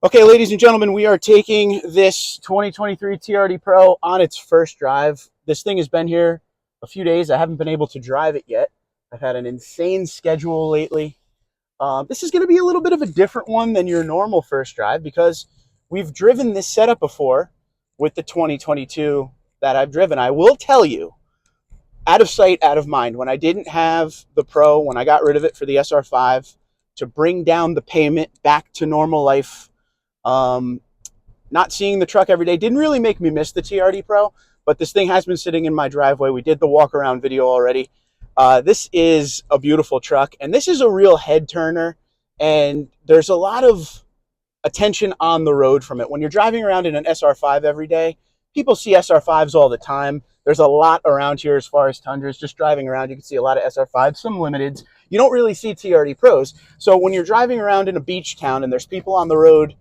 Okay, ladies and gentlemen, we are taking this 2023 TRD Pro on its first drive. This thing has been here a few days. I haven't been able to drive it yet. I've had an insane schedule lately. This is going to be a little bit of a different one than your normal first drive because we've driven this setup before with the 2022 that I've driven. I will tell you, out of sight, out of mind, when I didn't have the Pro, when I got rid of it for the SR5 to bring down the payment back to normal life, not seeing the truck every day didn't really make me miss the TRD Pro, but this thing has been sitting in my driveway. We did the walk around video already. This is a beautiful truck, and this is a real head turner, and there's a lot of attention on the road from it. When you're driving around in an SR5 every day, people see SR5s all the time. There's a lot around here as far as Tundras. Just driving around, you can see a lot of SR5s, some limiteds. You don't really see TRD Pros. So when you're driving around in a beach town and there's people on the road,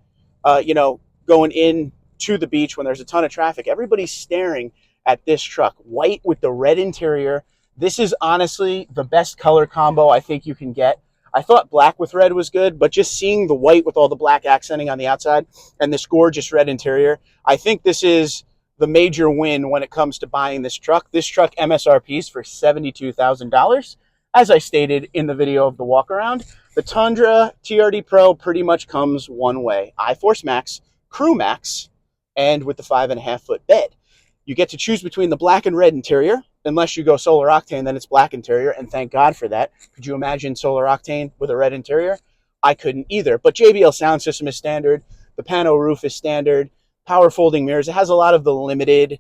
going in to the beach when there's a ton of traffic, everybody's staring at this truck. White with the red interior. This is honestly the best color combo I think you can get. I thought black with red was good, but just seeing the white with all the black accenting on the outside and this gorgeous red interior, I think this is the major win when it comes to buying this truck. This truck MSRPs for $72,000. As I stated in the video of the walk around, the Tundra TRD Pro pretty much comes one way: iForce Max, Crew Max, and with the 5.5-foot bed. You get to choose between the black and red interior. Unless you go solar octane, then it's black interior, and thank God for that. Could you imagine solar octane with a red interior? I couldn't either. But JBL sound system is standard. The pano roof is standard. Power folding mirrors. It has a lot of the limited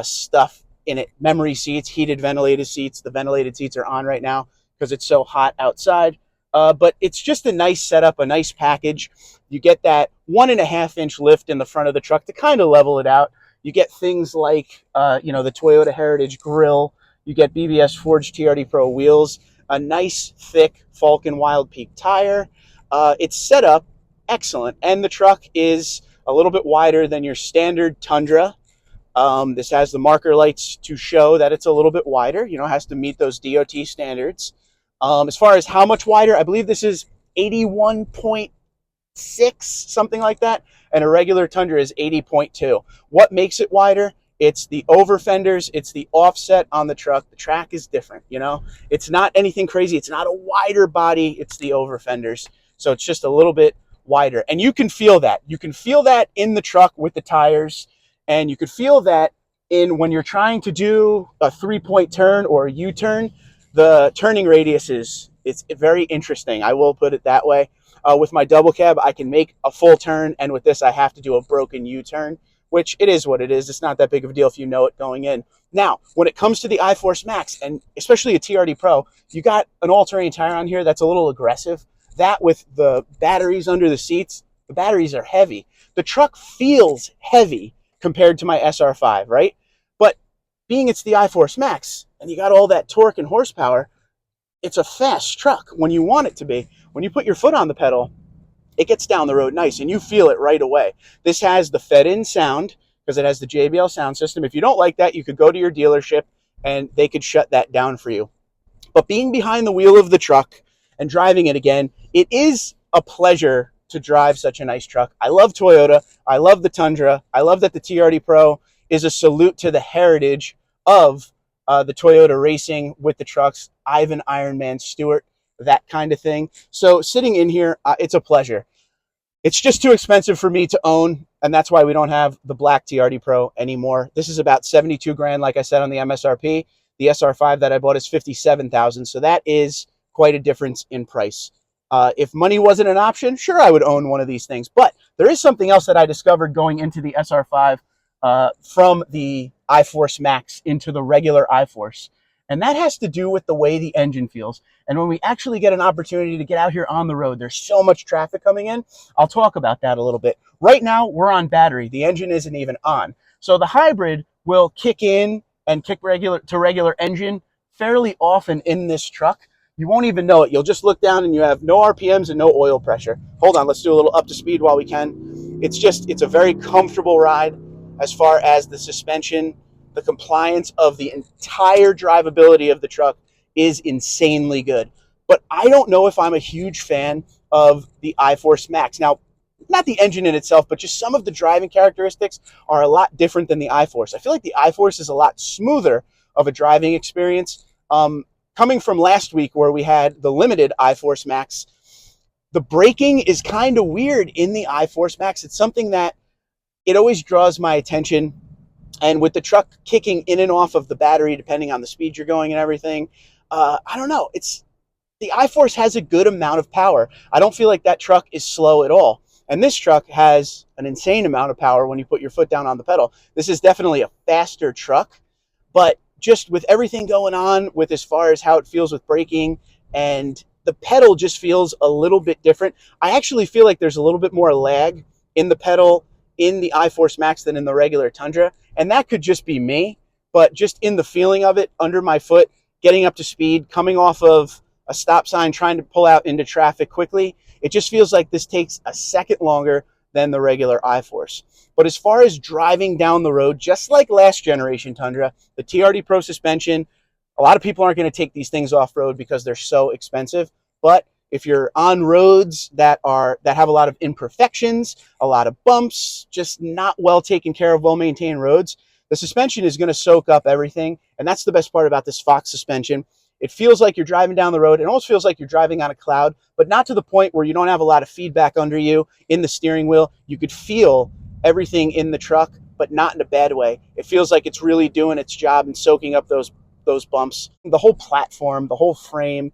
stuff in it. Memory seats, heated ventilated seats. The ventilated seats are on right now because it's so hot outside. But it's just a nice setup, a nice package. You get that 1.5-inch lift in the front of the truck to kind of level it out. You get things like, the Toyota Heritage grille. You get BBS Forged TRD Pro wheels, a nice, thick Falcon Wild Peak tire. It's set up excellent, and the truck is a little bit wider than your standard Tundra. This has the marker lights to show that it's a little bit wider. Has to meet those DOT standards. As far as how much wider, I believe this is 81.6, something like that, and a regular Tundra is 80.2. What makes it wider? It's the over fenders, it's the offset on the truck. The track is different, It's not anything crazy. It's not a wider body, it's the over fenders. So it's just a little bit wider. And you can feel that. You can feel that in the truck with the tires, and you could feel that in when you're trying to do a 3-point turn or a U-turn. The turning radius it's very interesting. I will put it that way. With my double cab, I can make a full turn, and with this, I have to do a broken U-turn, which it is what it is. It's not that big of a deal if you know it going in. Now, when it comes to the iForce Max, and especially a TRD Pro, you got an all-terrain tire on here that's a little aggressive. That with the batteries under the seats, the batteries are heavy. The truck feels heavy compared to my SR5, right? But being it's the iForce Max, and you got all that torque and horsepower, it's a fast truck when you want it to be. When you put your foot on the pedal, it gets down the road nice, and you feel it right away. This has the fed-in sound because it has the JBL sound system. If you don't like that, you could go to your dealership, and they could shut that down for you. But being behind the wheel of the truck and driving it again, it is a pleasure to drive such a nice truck. I love Toyota. I love the Tundra. I love that the TRD Pro is a salute to the heritage of the Toyota racing with the trucks, Ivan Ironman Stewart, that kind of thing. So sitting in here, it's a pleasure. It's just too expensive for me to own, and that's why we don't have the black TRD Pro anymore. This is about 72 grand, like I said, on the MSRP. The SR5 that I bought is 57,000, so that is quite a difference in price. If money wasn't an option, sure, I would own one of these things. But there is something else that I discovered going into the SR5 from the iForce Max into the regular iForce. And that has to do with the way the engine feels. And when we actually get an opportunity to get out here on the road, there's so much traffic coming in. I'll talk about that a little bit. Right now, we're on battery. The engine isn't even on. So the hybrid will kick in and kick regular engine fairly often in this truck. You won't even know it. You'll just look down and you have no RPMs and no oil pressure. Hold on, let's do a little up to speed while we can. It's a very comfortable ride as far as the suspension. The compliance of the entire drivability of the truck is insanely good. But I don't know if I'm a huge fan of the iForce Max. Now, not the engine in itself, but just some of the driving characteristics are a lot different than the iForce. I feel like the iForce is a lot smoother of a driving experience. Coming from last week where we had the limited iForce Max, the braking is kind of weird in the iForce Max. It's something that it always draws my attention. And with the truck kicking in and off of the battery, depending on the speed you're going and everything, I don't know. The iForce has a good amount of power. I don't feel like that truck is slow at all. And this truck has an insane amount of power when you put your foot down on the pedal. This is definitely a faster truck, but just with everything going on with as far as how it feels with braking, and the pedal just feels a little bit different. I actually feel like there's a little bit more lag in the pedal in the iForce Max than in the regular Tundra. And that could just be me, but just in the feeling of it under my foot, getting up to speed, coming off of a stop sign, trying to pull out into traffic quickly, it just feels like this takes a second longer than the regular iForce. But as far as driving down the road, just like last generation Tundra, the TRD Pro suspension, a lot of people aren't going to take these things off-road because they're so expensive. But if you're on roads that have a lot of imperfections, a lot of bumps, just not well taken care of, well-maintained roads, the suspension is going to soak up everything. And that's the best part about this Fox suspension. It feels like you're driving down the road. It almost feels like you're driving on a cloud, but not to the point where you don't have a lot of feedback under you in the steering wheel. You could feel everything in the truck, but not in a bad way. It feels like it's really doing its job and soaking up those bumps. The whole platform, the whole frame,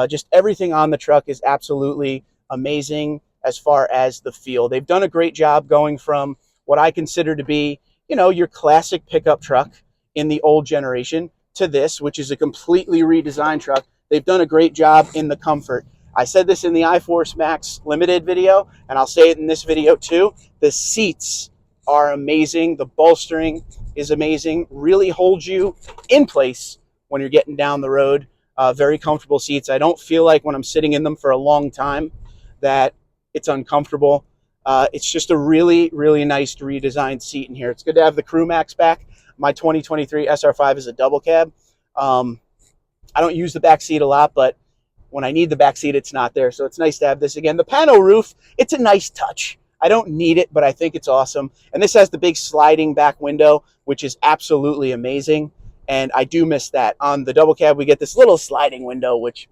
just everything on the truck is absolutely amazing as far as the feel. They've done a great job going from what I consider to be, your classic pickup truck in the old generation to this, which is a completely redesigned truck. They've done a great job in the comfort. I said this in the iForce Max Limited video, and I'll say it in this video too. The seats are amazing. The bolstering is amazing. Really holds you in place when you're getting down the road. Very comfortable seats. I don't feel like when I'm sitting in them for a long time that it's uncomfortable. It's just a really, really nice redesigned seat in here. It's good to have the Crew Max back. My 2023 SR5 is a double cab. I don't use the back seat a lot, but when I need the back seat, it's not there. So it's nice to have this again. The pano roof, it's a nice touch. I don't need it, but I think it's awesome. And this has the big sliding back window, which is absolutely amazing. And I do miss that. On the double cab, we get this little sliding window, which,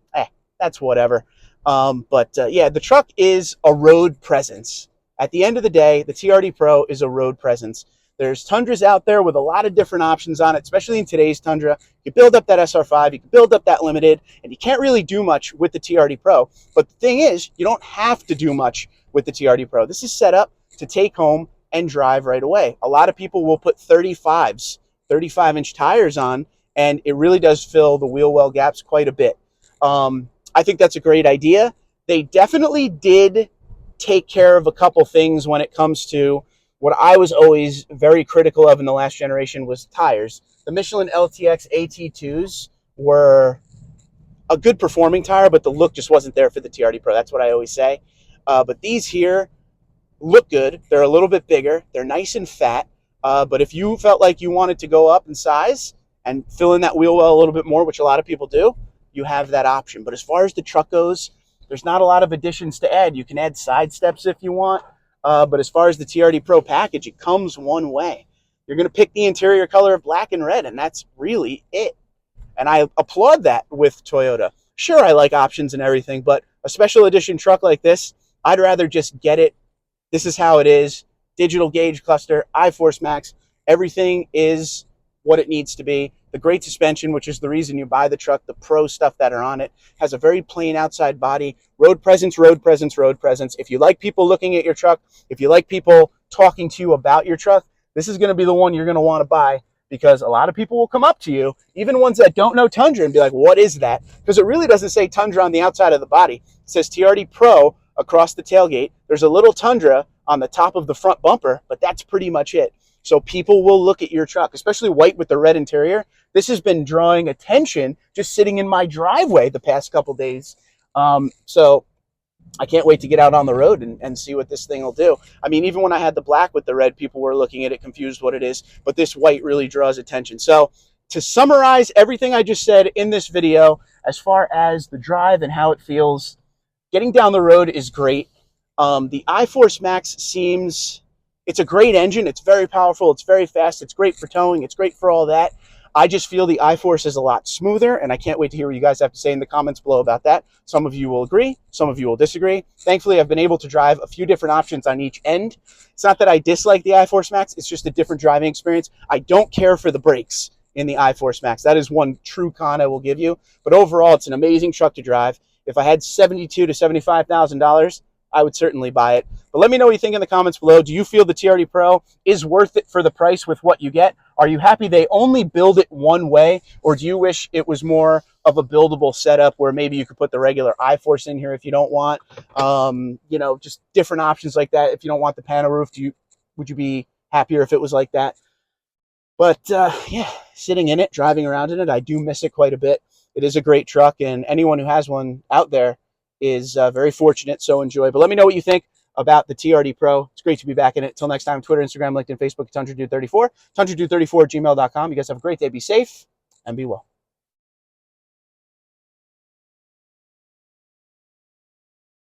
that's whatever. Yeah, the truck is a road presence. At the end of the day, the TRD Pro is a road presence. There's Tundras out there with a lot of different options on it, especially in today's Tundra. You build up that SR5, you can build up that Limited, and you can't really do much with the TRD Pro. But the thing is, you don't have to do much with the TRD Pro. This is set up to take home and drive right away. A lot of people will put 35-inch tires on, and it really does fill the wheel well gaps quite a bit. I think that's a great idea. They definitely did take care of a couple things when it comes to what I was always very critical of in the last generation was tires. The Michelin LTX AT2s were a good performing tire, but the look just wasn't there for the TRD Pro. That's what I always say. But these here look good. They're a little bit bigger. They're nice and fat. But if you felt like you wanted to go up in size and fill in that wheel well a little bit more, which a lot of people do, you have that option. But as far as the truck goes, there's not a lot of additions to add. You can add side steps if you want. But as far as the TRD Pro package, it comes one way. You're going to pick the interior color of black and red, and that's really it. And I applaud that with Toyota. Sure, I like options and everything, but a special edition truck like this, I'd rather just get it. This is how it is. Digital gauge cluster, iForce Max, everything is what it needs to be. The great suspension, which is the reason you buy the truck, the Pro stuff that are on it, has a very plain outside body. Road presence, road presence, road presence. If you like people looking at your truck, if you like people talking to you about your truck, this is going to be the one you're going to want to buy, because a lot of people will come up to you, even ones that don't know Tundra, and be like, what is that? Because it really doesn't say Tundra on the outside of the body. It says TRD Pro across the tailgate. There's a little Tundra on the top of the front bumper, but that's pretty much it. So people will look at your truck, especially white with the red interior. This has been drawing attention just sitting in my driveway the past couple days. So I can't wait to get out on the road and see what this thing will do. I mean, even when I had the black with the red, people were looking at it, confused what it is, but this white really draws attention. So to summarize everything I just said in this video, as far as the drive and how it feels, getting down the road is great. The iForce Max seems, it's a great engine. It's very powerful. It's very fast. It's great for towing. It's great for all that. I just feel the iForce is a lot smoother, and I can't wait to hear what you guys have to say in the comments below about that. Some of you will agree. Some of you will disagree. Thankfully, I've been able to drive a few different options on each end. It's not that I dislike the iForce Max. It's just a different driving experience. I don't care for the brakes in the iForce Max. That is one true con I will give you. But overall, it's an amazing truck to drive. If I had $72,000 to $75,000, I would certainly buy it. But let me know what you think in the comments below. Do you feel the TRD Pro is worth it for the price with what you get? Are you happy they only build it one way? Or do you wish it was more of a buildable setup where maybe you could put the regular iForce in here if you don't want, you know, just different options like that. If you don't want the panel roof, would you be happier if it was like that? But yeah, sitting in it, driving around in it, I do miss it quite a bit. It is a great truck, and anyone who has one out there is very fortunate, so enjoy. But let me know what you think about the TRD Pro. It's great to be back in it. Till next time, Twitter, Instagram, LinkedIn, Facebook, Tundra 34, Tundra 34 at gmail.com. You guys have a great day. Be safe and be well.